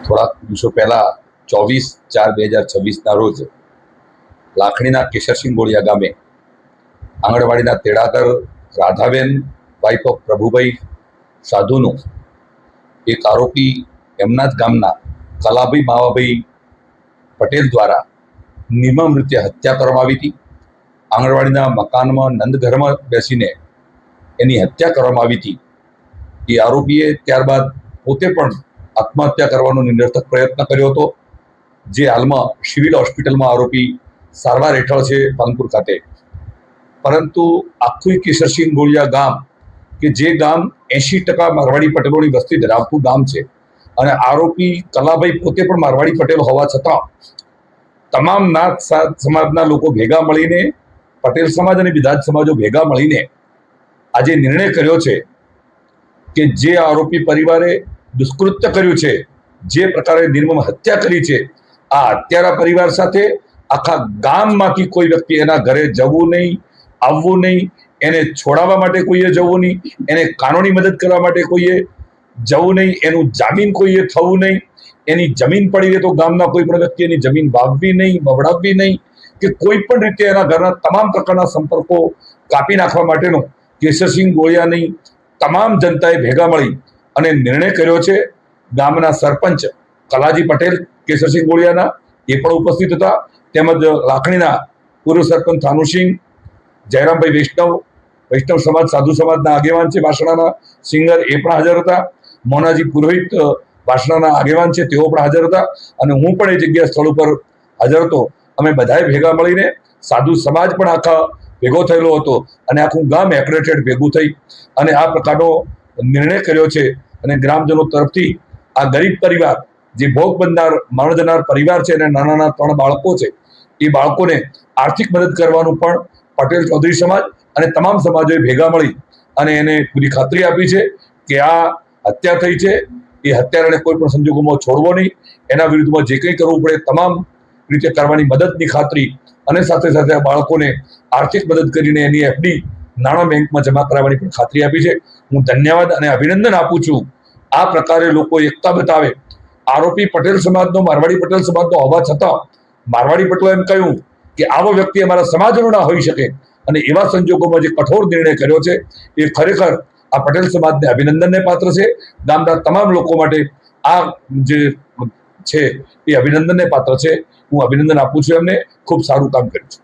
થોડાક દિવસો પહેલા 24/4/2026 રોજ લાખણીના કેશરસિંહ ગોળિયા ગામે આંગણવાડીના તેડાગર રાધાબેન વાઇફ ઓફ પ્રભુભાઈ સાધુનું એક આરોપી એમના જ ગામના કલાભાઈ માવાભાઈ પટેલ દ્વારા નિર્મમ રીતે હત્યા કરવામાં આવી હતી. આંગણવાડીના મકાનમાં નંદઘરમાં બેસીને એની હત્યા કરવામાં આવી હતી. એ આરોપીએ ત્યારબાદ પોતે પણ આત્મહત્યા કરવાનો નિરર્થક પ્રયત્ન કર્યો હતો, જે હાલમાં સિવિલ હોસ્પિટલમાં આરોપી સારવાર હેઠળ છે પાલનપુર ખાતે. પરંતુ આખું કેશરસિંહ ગોળિયા ગામ, કે જે ગામ 80% મારવાડી પટેલોની વસ્તી ધરાવતું ગામ છે, અને આરોપી કલાભાઈ પોતે પણ મારવાડી પટેલ હોવા છતાં તમામ નાત સમાજના લોકો ભેગા મળીને, પટેલ સમાજ અને બધા જ સમાજો ભેગા મળીને આજે નિર્ણય કર્યો છે કે જે આરોપી પરિવારે દુષ્કૃત્ય કર્યું છે, જે પ્રકારે નિર્મમ હત્યા કરી છે, આ હત્યારા પરિવાર સાથે આખા ગામમાંથી કોઈ વ્યક્તિ એના ઘરે જવું નહીં, આવવું નહીં, એને છોડાવવા માટે કોઈએ જવું નહીં, એને કાનૂની મદદ કરવા માટે કોઈએ જવું નહીં, એનું જામીન કોઈએ થવું નહીં, એની જમીન પડી રહે તો ગામના કોઈ પણ વ્યક્તિ એની જમીન વાવવી નહીં, બવડાવવી નહીં, કે કોઈ પણ રીતે એના ઘરના તમામ પ્રકારના સંપર્કો કાપી નાખવા માટેનો કેશરસિંહ ગોળિયાની તમામ જનતાએ ભેગા મળી અને નિર્ણય કર્યો છે. ગામના સરપંચ કલાજી પટેલ કેશરસિંહ ગોળિયાના એ પણ ઉપસ્થિત હતા, તેમજ લાખણીના પૂર્વ સરપંચ થાનુસિંહ, જયરામભાઈ વૈષ્ણવ સમાજ સાધુ સમાજના આગેવાન છે વાસણાના સિંગર, એ પણ હાજર હતા. મોનાજી પુરોહિત વાસણાના આગેવાન છે, તેઓ પણ હાજર હતા, અને હું પણ એ જગ્યા સ્થળ ઉપર હાજર હતો. અમે બધાએ ભેગા મળીને, સાધુ સમાજ પણ આખા ભેગો થયેલો હતો, અને આખું ગામ એકરેટેડ ભેગું થઈ અને આ પ્રકારનો નિર્ણય કર્યો છે. અને ગ્રામજનો તરફથી આ ગરીબ પરિવાર, જે ભોગ બનનાર મરણ જનાર પરિવાર છે, અને નાના નાના 3 બાળકો છે, એ બાળકોને આર્થિક મદદ કરવાનું પણ પટેલ ચૌધરી સમાજ અને તમામ સમાજોએ ભેગા મળી અને એને પૂરી ખાતરી આપી છે કે આ હત્યા થઈ છે, એ હત્યારાને કોઈ પણ સંજોગોમાં છોડવો નહીં, એના વિરુદ્ધમાં જે કંઈ કરવું પડે તમામ રીતે કરવાની મદદની ખાતરી, અને સાથે સાથે આ બાળકોને આર્થિક મદદ કરીને એની એફડી નાણાં બેંકમાં જમા કરાવવાની પણ ખાતરી આપી છે. હું ધન્યવાદ અને અભિનંદન આપું છું. આ પ્રકારે લોકો એકતા બતાવે. આરોપી પટેલ સમાજનો, મારવાડી પટેલ સમાજનો હોવા છતાં મારવાડી પટેલો એમ કહ્યું કે આવો વ્યક્તિ અમારા સમાજનો ના હોઈ શકે, અને એવા સંજોગોમાં જે કઠોર નિર્ણય કર્યો છે એ ખરેખર આ પટેલ સમાજને અભિનંદનને પાત્ર છે. ગામના તમામ લોકો માટે આ જે છે એ અભિનંદનને પાત્ર છે. હું અભિનંદન આપું છું, એમને ખૂબ સારું કામ કર્યું છે.